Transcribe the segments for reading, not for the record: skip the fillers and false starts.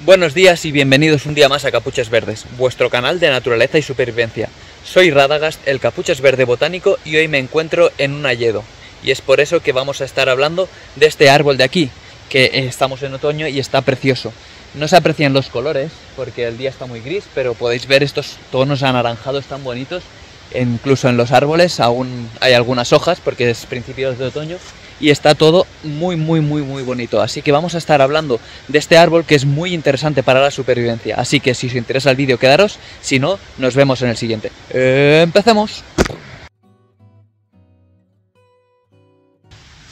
Buenos días y bienvenidos un día más a Capuchas Verdes, vuestro canal de naturaleza y supervivencia. Soy Radagast, el Capuchas Verde botánico, y hoy me encuentro en un hayedo. Y es por eso que vamos a estar hablando de este árbol de aquí, que estamos en otoño y está precioso. No se aprecian los colores porque el día está muy gris, pero podéis ver estos tonos anaranjados tan bonitos. Incluso en los árboles aún hay algunas hojas porque es principios de otoño y está todo muy bonito. Así que vamos a estar hablando de este árbol que es muy interesante para la supervivencia. Así que si os interesa el vídeo, quedaros, si no, nos vemos en el siguiente. ¡Empecemos!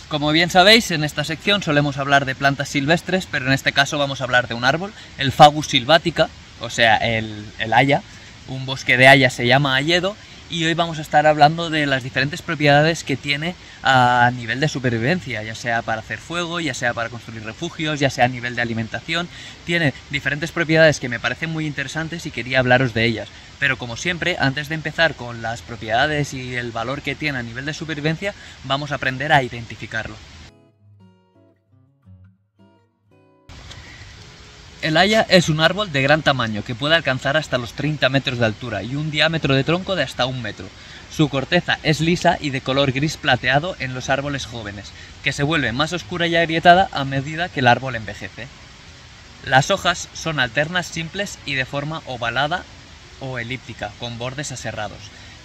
Como bien sabéis, en esta sección solemos hablar de plantas silvestres, pero en este caso vamos a hablar de un árbol, el Fagus sylvatica, o sea, el haya. Un bosque de haya se llama hayedo. Y hoy vamos a estar hablando de las diferentes propiedades que tiene a nivel de supervivencia, ya sea para hacer fuego, ya sea para construir refugios, ya sea a nivel de alimentación. Tiene diferentes propiedades que me parecen muy interesantes y quería hablaros de ellas. Pero como siempre, antes de empezar con las propiedades y el valor que tiene a nivel de supervivencia, vamos a aprender a identificarlo. El haya es un árbol de gran tamaño que puede alcanzar hasta los 30 metros de altura y un diámetro de tronco de hasta 1 metro. Su corteza es lisa y de color gris plateado en los árboles jóvenes, que se vuelve más oscura y agrietada a medida que el árbol envejece. Las hojas son alternas, simples y de forma ovalada o elíptica, con bordes aserrados.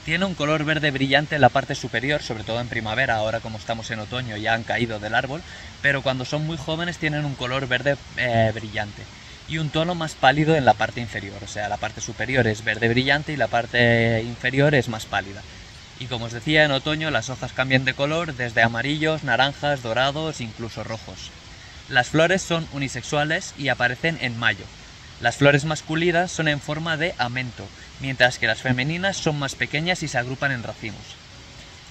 Tiene un color verde brillante en la parte superior, sobre todo en primavera. Ahora, como estamos en otoño, ya han caído del árbol, pero cuando son muy jóvenes tienen un color verde brillante. Y un tono más pálido en la parte inferior, o sea, la parte superior es verde brillante y la parte inferior es más pálida. Y como os decía, en otoño las hojas cambian de color desde amarillos, naranjas, dorados, incluso rojos. Las flores son unisexuales y aparecen en mayo. Las flores masculinas son en forma de amento, mientras que las femeninas son más pequeñas y se agrupan en racimos.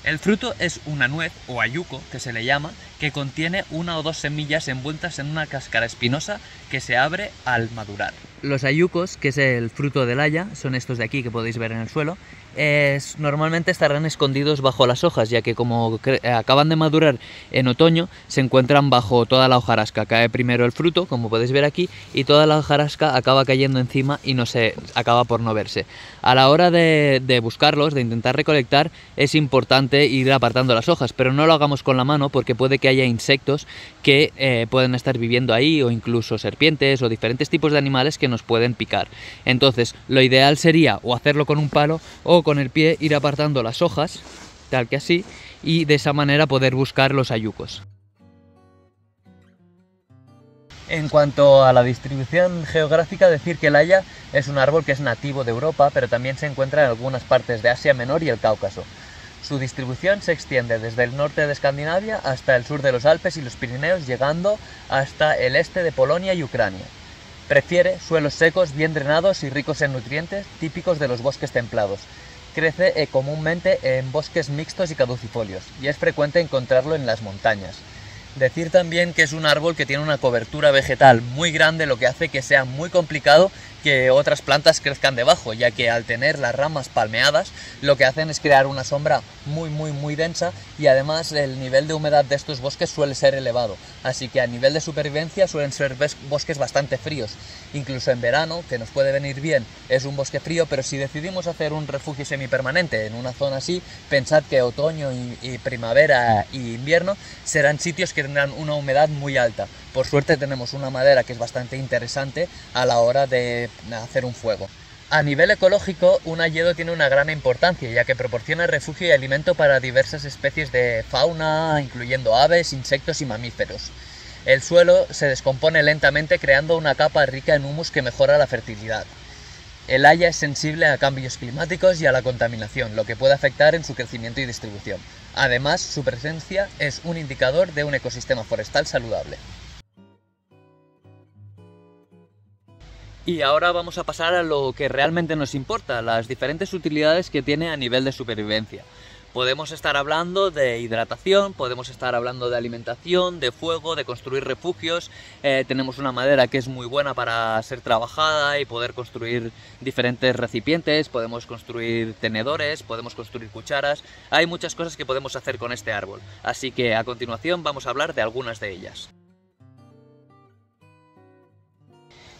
El fruto es una nuez, o ayuco, que se le llama, que contiene 1 o 2 semillas envueltas en una cáscara espinosa que se abre al madurar. Los ayucos, que es el fruto del haya, son estos de aquí que podéis ver en el suelo, normalmente estarán escondidos bajo las hojas, ya que como acaban de madurar en otoño, se encuentran bajo toda la hojarasca. Cae primero el fruto, como podéis ver aquí, y toda la hojarasca acaba cayendo encima y acaba por no verse. A la hora de buscarlos, de intentar recolectar, es importante ir apartando las hojas, pero no lo hagamos con la mano porque puede que haya insectos que pueden estar viviendo ahí, o incluso serpientes o diferentes tipos de animales que nos pueden picar. Entonces, lo ideal sería o hacerlo con un palo o con el pie ir apartando las hojas, tal que así, y de esa manera poder buscar los ayucos. En cuanto a la distribución geográfica, decir que el haya es un árbol que es nativo de Europa, pero también se encuentra en algunas partes de Asia Menor y el Cáucaso. Su distribución se extiende desde el norte de Escandinavia hasta el sur de los Alpes y los Pirineos, llegando hasta el este de Polonia y Ucrania. Prefiere suelos secos, bien drenados y ricos en nutrientes, típicos de los bosques templados. Crece comúnmente en bosques mixtos y caducifolios, y es frecuente encontrarlo en las montañas. Decir también que es un árbol que tiene una cobertura vegetal muy grande, lo que hace que sea muy complicado que otras plantas crezcan debajo, ya que al tener las ramas palmeadas lo que hacen es crear una sombra muy densa, y además el nivel de humedad de estos bosques suele ser elevado, así que a nivel de supervivencia suelen ser bosques bastante fríos. Incluso en verano, que nos puede venir bien, es un bosque frío, pero si decidimos hacer un refugio semipermanente en una zona así, pensad que otoño y primavera y invierno serán sitios que tendrán una humedad muy alta. Por suerte tenemos una madera que es bastante interesante a la hora de hacer un fuego. A nivel ecológico, un hayedo tiene una gran importancia, ya que proporciona refugio y alimento para diversas especies de fauna, incluyendo aves, insectos y mamíferos. El suelo se descompone lentamente, creando una capa rica en humus que mejora la fertilidad. El haya es sensible a cambios climáticos y a la contaminación, lo que puede afectar en su crecimiento y distribución. Además, su presencia es un indicador de un ecosistema forestal saludable. Y ahora vamos a pasar a lo que realmente nos importa, las diferentes utilidades que tiene a nivel de supervivencia. Podemos estar hablando de hidratación, podemos estar hablando de alimentación, de fuego, de construir refugios. Tenemos una madera que es muy buena para ser trabajada y poder construir diferentes recipientes, podemos construir tenedores, podemos construir cucharas. Hay muchas cosas que podemos hacer con este árbol, así que a continuación vamos a hablar de algunas de ellas.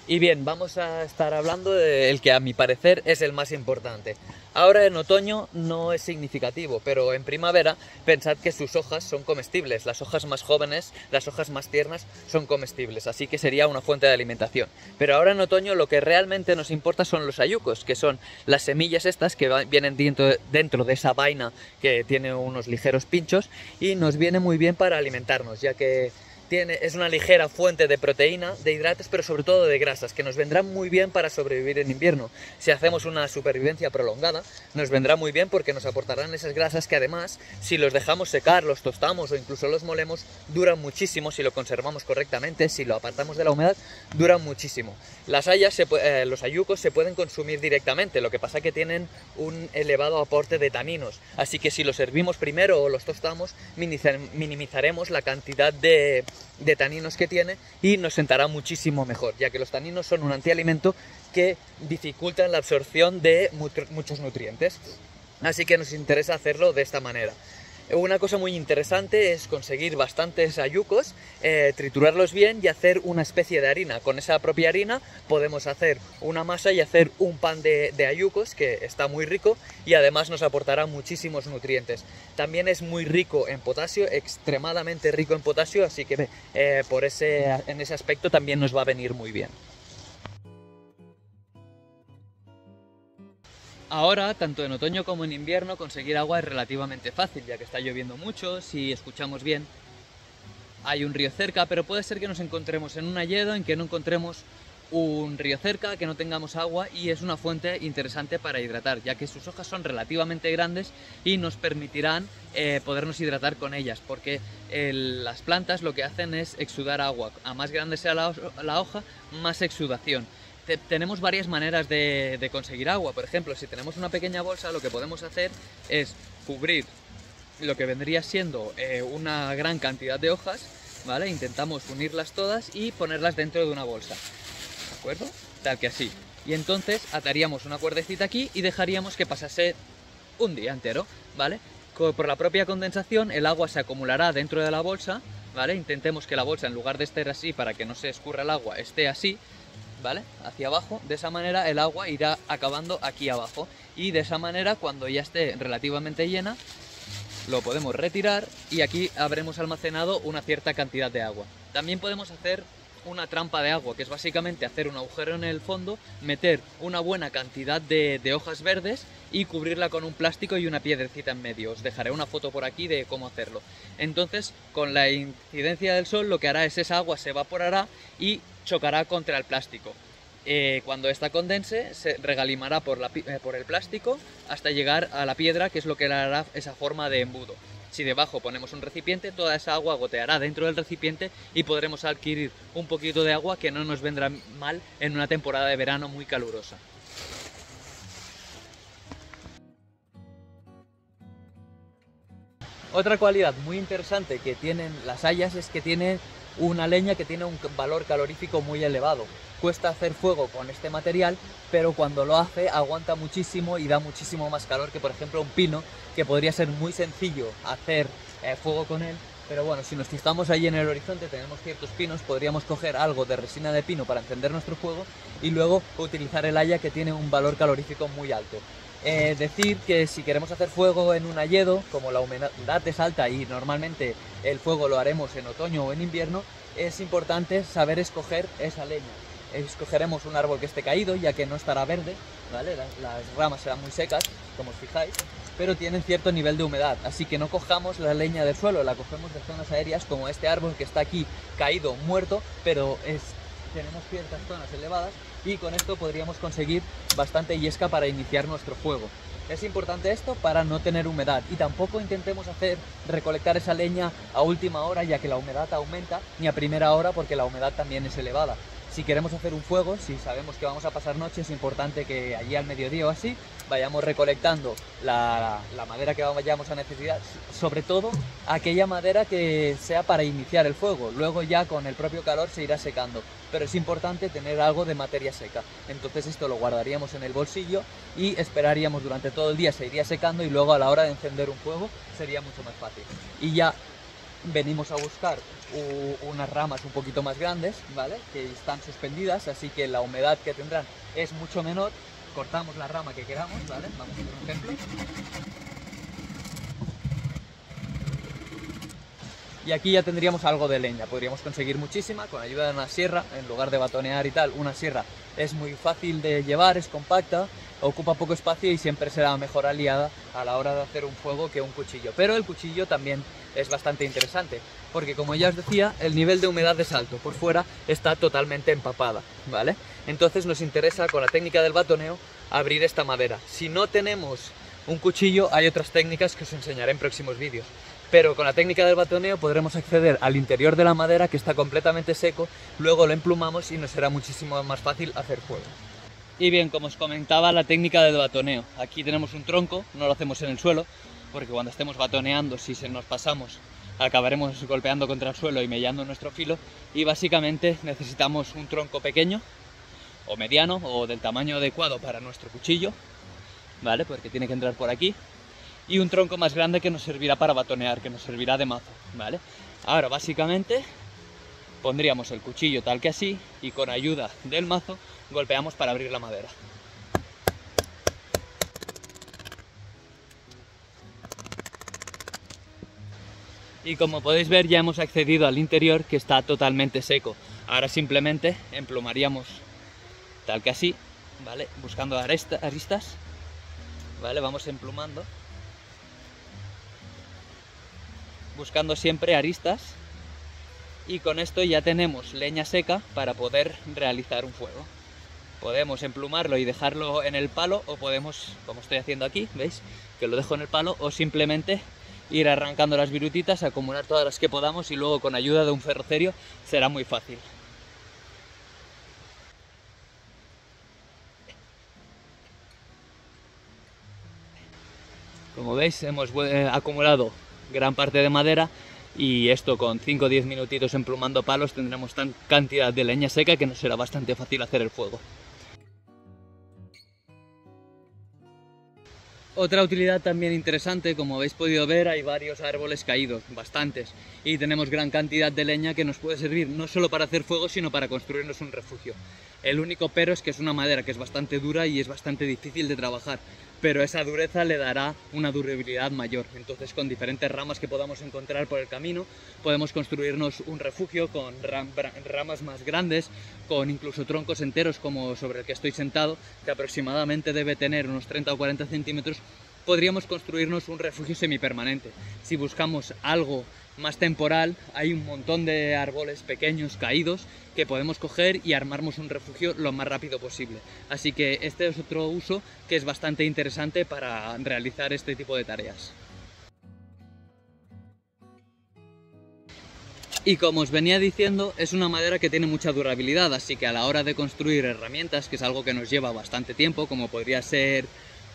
Y bien, vamos a estar hablando del que a mi parecer es el más importante. Ahora en otoño no es significativo, pero en primavera pensad que sus hojas son comestibles. Las hojas más jóvenes, las hojas más tiernas son comestibles, así que sería una fuente de alimentación. Pero ahora en otoño lo que realmente nos importa son los hayucos, que son las semillas estas que vienen dentro de esa vaina que tiene unos ligeros pinchos y nos viene muy bien para alimentarnos, ya que es una ligera fuente de proteína, de hidratos, pero sobre todo de grasas, que nos vendrán muy bien para sobrevivir en invierno. Si hacemos una supervivencia prolongada, nos vendrá muy bien porque nos aportarán esas grasas que además, si los dejamos secar, los tostamos o incluso los molemos, duran muchísimo si lo conservamos correctamente, si lo apartamos de la humedad, duran muchísimo. Las hayas, los hayucos se pueden consumir directamente, lo que pasa que tienen un elevado aporte de taninos, así que si los hervimos primero o los tostamos, minimizaremos la cantidad de taninos que tiene y nos sentará muchísimo mejor, ya que los taninos son un antialimento que dificultan la absorción de muchos nutrientes. Así que nos interesa hacerlo de esta manera. Una cosa muy interesante es conseguir bastantes hayucos, triturarlos bien y hacer una especie de harina. Con esa propia harina podemos hacer una masa y hacer un pan de hayucos que está muy rico y además nos aportará muchísimos nutrientes. También es muy rico en potasio, extremadamente rico en potasio, así que en ese aspecto también nos va a venir muy bien. Ahora, tanto en otoño como en invierno, conseguir agua es relativamente fácil, ya que está lloviendo mucho. Si escuchamos bien, hay un río cerca, pero puede ser que nos encontremos en un hayedo en que no encontremos un río cerca, que no tengamos agua, y es una fuente interesante para hidratar, ya que sus hojas son relativamente grandes y nos permitirán podernos hidratar con ellas, porque las plantas lo que hacen es exudar agua. A más grande sea la hoja, más exudación. Tenemos varias maneras de conseguir agua. Por ejemplo, si tenemos una pequeña bolsa, lo que podemos hacer es cubrir lo que vendría siendo una gran cantidad de hojas, ¿vale? Intentamos unirlas todas y ponerlas dentro de una bolsa, ¿de acuerdo? Tal que así. Y entonces ataríamos una cuerdecita aquí y dejaríamos que pasase un día entero, ¿vale? Por la propia condensación el agua se acumulará dentro de la bolsa, ¿vale? Intentemos que la bolsa, en lugar de estar así para que no se escurra el agua, esté así, ¿vale? Hacia abajo. De esa manera el agua irá acabando aquí abajo y de esa manera, cuando ya esté relativamente llena, lo podemos retirar y aquí habremos almacenado una cierta cantidad de agua. También podemos hacer una trampa de agua, que es básicamente hacer un agujero en el fondo, meter una buena cantidad de hojas verdes y cubrirla con un plástico y una piedrecita en medio. Os dejaré una foto por aquí de cómo hacerlo. Entonces, con la incidencia del sol, lo que hará es esa agua se evaporará y chocará contra el plástico. Cuando esta condense, se regalimará por el plástico hasta llegar a la piedra, que es lo que le hará esa forma de embudo. Si debajo ponemos un recipiente, toda esa agua goteará dentro del recipiente y podremos adquirir un poquito de agua que no nos vendrá mal en una temporada de verano muy calurosa. Otra cualidad muy interesante que tienen las hayas es que tienen una leña que tiene un valor calorífico muy elevado. Cuesta hacer fuego con este material, pero cuando lo hace aguanta muchísimo y da muchísimo más calor que, por ejemplo, un pino, que podría ser muy sencillo hacer fuego con él. Pero bueno, si nos fijamos ahí en el horizonte, tenemos ciertos pinos, podríamos coger algo de resina de pino para encender nuestro fuego y luego utilizar el haya, que tiene un valor calorífico muy alto. Decir que si queremos hacer fuego en un hayedo, como la humedad es alta y normalmente el fuego lo haremos en otoño o en invierno, es importante saber escoger esa leña. Escogeremos un árbol que esté caído, ya que no estará verde, ¿vale? Las ramas serán muy secas, como os fijáis, pero tienen cierto nivel de humedad, así que no cojamos la leña del suelo, la cogemos de zonas aéreas, como este árbol que está aquí caído, muerto, pero tenemos ciertas zonas elevadas y con esto podríamos conseguir bastante yesca para iniciar nuestro fuego. Es importante esto para no tener humedad, y tampoco intentemos recolectar esa leña a última hora, ya que la humedad aumenta, ni a primera hora, porque la humedad también es elevada. Si queremos hacer un fuego, si sabemos que vamos a pasar noche, es importante que allí al mediodía o así vayamos recolectando la madera que vayamos a necesitar, sobre todo aquella madera que sea para iniciar el fuego. Luego ya con el propio calor se irá secando, pero es importante tener algo de materia seca. Entonces esto lo guardaríamos en el bolsillo y esperaríamos durante todo el día, se iría secando y luego a la hora de encender un fuego sería mucho más fácil. Y ya venimos a buscar unas ramas un poquito más grandes, ¿vale? Que están suspendidas, así que la humedad que tendrán es mucho menor. Cortamos la rama que queramos, ¿vale? Vamos a hacer un ejemplo. Y aquí ya tendríamos algo de leña, podríamos conseguir muchísima con ayuda de una sierra, en lugar de batonear y tal. Una sierra es muy fácil de llevar, es compacta, ocupa poco espacio y siempre será mejor aliada a la hora de hacer un fuego que un cuchillo. Pero el cuchillo también es bastante interesante, porque como ya os decía, el nivel de humedad es alto, por fuera está totalmente empapada, ¿vale? Entonces nos interesa con la técnica del batoneo abrir esta madera. Si no tenemos un cuchillo, hay otras técnicas que os enseñaré en próximos vídeos. Pero con la técnica del batoneo podremos acceder al interior de la madera, que está completamente seco, luego lo emplumamos y nos será muchísimo más fácil hacer fuego. Y bien, como os comentaba, la técnica del batoneo. Aquí tenemos un tronco, no lo hacemos en el suelo, porque cuando estemos batoneando, si se nos pasamos, acabaremos golpeando contra el suelo y mellando nuestro filo. Y básicamente necesitamos un tronco pequeño, o mediano, o del tamaño adecuado para nuestro cuchillo, ¿vale? Porque tiene que entrar por aquí. Y un tronco más grande que nos servirá para batonear, que nos servirá de mazo, ¿vale? Ahora básicamente pondríamos el cuchillo tal que así y con ayuda del mazo golpeamos para abrir la madera. Y como podéis ver, ya hemos accedido al interior, que está totalmente seco. Ahora simplemente emplumaríamos tal que así, ¿vale? Buscando aristas, ¿vale? Vamos emplumando, buscando siempre aristas, y con esto ya tenemos leña seca para poder realizar un fuego. Podemos emplumarlo y dejarlo en el palo, o podemos, como estoy haciendo aquí, ¿veis? Que lo dejo en el palo, o simplemente ir arrancando las virutitas, acumular todas las que podamos y luego con ayuda de un ferrocerio será muy fácil. Como veis, hemos acumulado gran parte de madera, y esto con 5 o 10 minutitos emplumando palos tendremos tan cantidad de leña seca que nos será bastante fácil hacer el fuego. Otra utilidad también interesante, como habéis podido ver, hay varios árboles caídos, bastantes, y tenemos gran cantidad de leña que nos puede servir no solo para hacer fuego, sino para construirnos un refugio. El único pero es que es una madera que es bastante dura y es bastante difícil de trabajar, pero esa dureza le dará una durabilidad mayor. Entonces, con diferentes ramas que podamos encontrar por el camino, podemos construirnos un refugio con ramas más grandes, con incluso troncos enteros como sobre el que estoy sentado, que aproximadamente debe tener unos 30 o 40 centímetros. Podríamos construirnos un refugio semipermanente. Si buscamos algo más temporal, hay un montón de árboles pequeños caídos que podemos coger y armarnos un refugio lo más rápido posible. Así que este es otro uso que es bastante interesante para realizar este tipo de tareas. Y como os venía diciendo, es una madera que tiene mucha durabilidad, así que a la hora de construir herramientas, que es algo que nos lleva bastante tiempo, como podría ser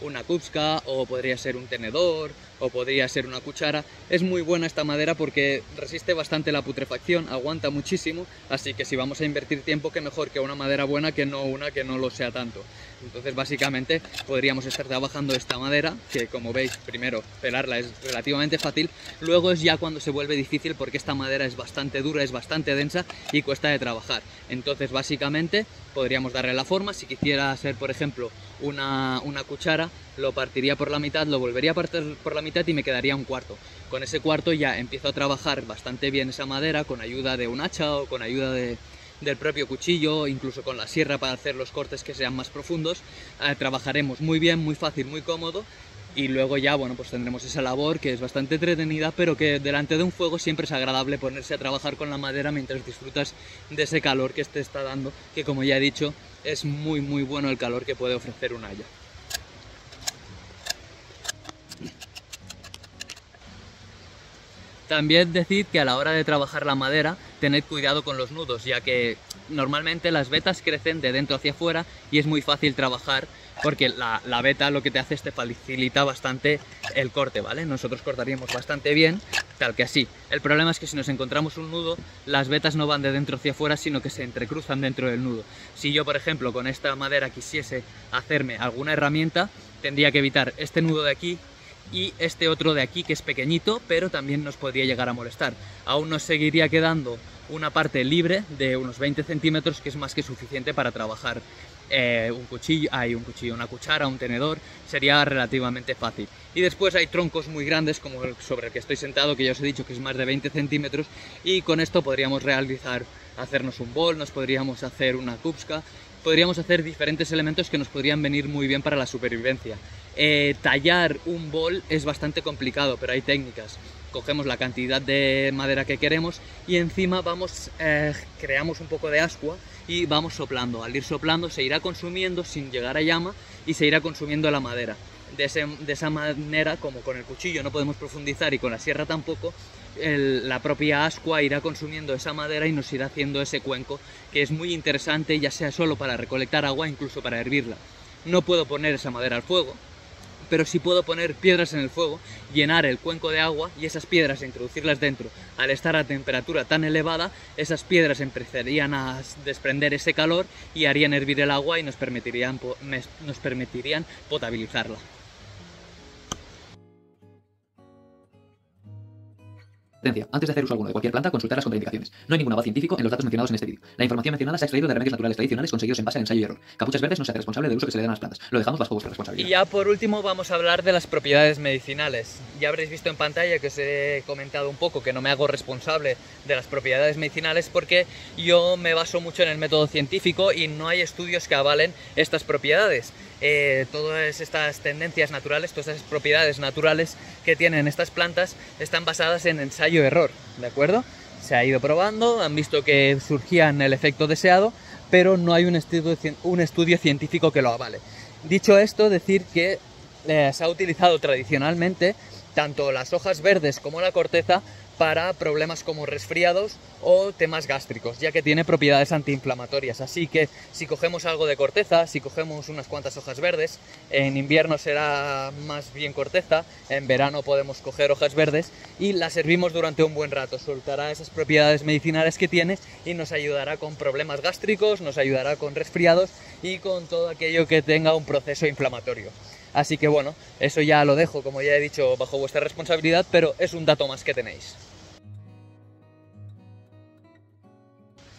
una kupska, o podría ser un tenedor, o podría ser una cuchara, es muy buena esta madera porque resiste bastante la putrefacción, aguanta muchísimo, así que si vamos a invertir tiempo, qué mejor que una madera buena que no una que no lo sea tanto. Entonces básicamente podríamos estar trabajando esta madera, que como veis, primero pelarla es relativamente fácil, luego es ya cuando se vuelve difícil porque esta madera es bastante dura, es bastante densa y cuesta de trabajar. Entonces básicamente podríamos darle la forma. Si quisiera ser, por ejemplo, una cuchara, lo partiría por la mitad, lo volvería a partir por la mitad y me quedaría un cuarto. Con ese cuarto ya empiezo a trabajar bastante bien esa madera con ayuda de un hacha o con ayuda del propio cuchillo, incluso con la sierra para hacer los cortes que sean más profundos. Trabajaremos muy bien, muy fácil, muy cómodo, y luego ya, bueno, pues tendremos esa labor que es bastante entretenida, pero que delante de un fuego siempre es agradable ponerse a trabajar con la madera mientras disfrutas de ese calor que te está dando, que como ya he dicho, es muy bueno el calor que puede ofrecer un haya. También decid que a la hora de trabajar la madera, tened cuidado con los nudos, ya que normalmente las vetas crecen de dentro hacia afuera y es muy fácil trabajar porque la veta lo que te hace es te facilita bastante el corte, ¿vale? Nosotros cortaríamos bastante bien, tal que así. El problema es que si nos encontramos un nudo, las vetas no van de dentro hacia afuera, sino que se entrecruzan dentro del nudo. Si yo, por ejemplo, con esta madera quisiese hacerme alguna herramienta, tendría que evitar este nudo de aquí y este otro de aquí que es pequeñito, pero también nos podría llegar a molestar. Aún nos seguiría quedando una parte libre de unos 20 centímetros, que es más que suficiente para trabajar una cuchara, un tenedor, sería relativamente fácil. Y después hay troncos muy grandes, como el sobre el que estoy sentado, que ya os he dicho que es más de 20 centímetros, y con esto podríamos hacernos un bol, nos podríamos hacer una kupska, podríamos hacer diferentes elementos que nos podrían venir muy bien para la supervivencia. Tallar un bol es bastante complicado, pero hay técnicas. Cogemos la cantidad de madera que queremos y encima creamos un poco de ascua y vamos soplando. Al ir soplando se irá consumiendo sin llegar a llama y se irá consumiendo la madera. De esa manera, como con el cuchillo no podemos profundizar y con la sierra tampoco, la propia ascua irá consumiendo esa madera y nos irá haciendo ese cuenco, que es muy interesante, ya sea solo para recolectar agua, incluso para hervirla. No puedo poner esa madera al fuego, pero sí puedo poner piedras en el fuego, llenar el cuenco de agua y esas piedras introducirlas dentro. Al estar a temperatura tan elevada, esas piedras empezarían a desprender ese calor y harían hervir el agua y nos permitirían potabilizarla. Antes de hacer uso alguno de cualquier planta, consultar las contraindicaciones. No hay ningún aval científico en los datos mencionados en este vídeo. La información mencionada se ha extraído de remedios naturales tradicionales conseguidos en base al ensayo y error. Capuchas Verdes no se hace responsable del uso que se le dan a las plantas. Lo dejamos bajo vuestra responsabilidad. Y ya por último vamos a hablar de las propiedades medicinales. Ya habréis visto en pantalla que os he comentado un poco que no me hago responsable de las propiedades medicinales porque yo me baso mucho en el método científico y no hay estudios que avalen estas propiedades. Todas estas tendencias naturales, todas estas propiedades naturales que tienen estas plantas están basadas en ensayo-error, ¿de acuerdo? Se ha ido probando, han visto que surgían el efecto deseado, pero no hay un estudio científico que lo avale. Dicho esto, decir que se ha utilizado tradicionalmente tanto las hojas verdes como la corteza para problemas como resfriados o temas gástricos, ya que tiene propiedades antiinflamatorias. Así que si cogemos algo de corteza, si cogemos unas cuantas hojas verdes, en invierno será más bien corteza, en verano podemos coger hojas verdes y las hervimos durante un buen rato. Soltará esas propiedades medicinales que tiene y nos ayudará con problemas gástricos, nos ayudará con resfriados y con todo aquello que tenga un proceso inflamatorio. Así que bueno, eso ya lo dejo, como ya he dicho, bajo vuestra responsabilidad, pero es un dato más que tenéis.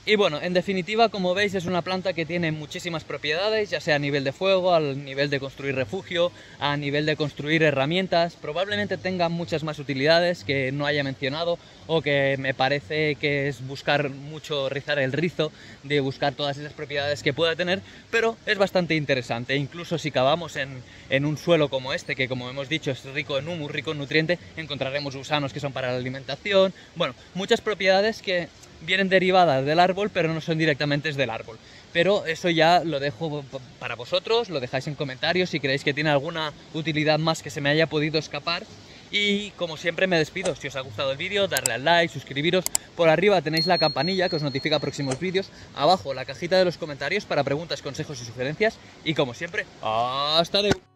Y bueno, en definitiva, como veis, es una planta que tiene muchísimas propiedades, ya sea a nivel de fuego, a nivel de construir refugio, a nivel de construir herramientas. Probablemente tenga muchas más utilidades que no haya mencionado o que me parece que es buscar mucho, rizar el rizo de buscar todas esas propiedades que pueda tener, pero es bastante interesante. Incluso si cavamos en un suelo como este, que como hemos dicho es rico en humus, rico en nutriente, encontraremos gusanos que son para la alimentación. Bueno, muchas propiedades que vienen derivadas del árbol, pero no son directamente del árbol. Pero eso ya lo dejo para vosotros, lo dejáis en comentarios si creéis que tiene alguna utilidad más que se me haya podido escapar. Y como siempre me despido, si os ha gustado el vídeo, darle al like, suscribiros. Por arriba tenéis la campanilla que os notifica próximos vídeos. Abajo la cajita de los comentarios para preguntas, consejos y sugerencias. Y como siempre, ¡hasta luego!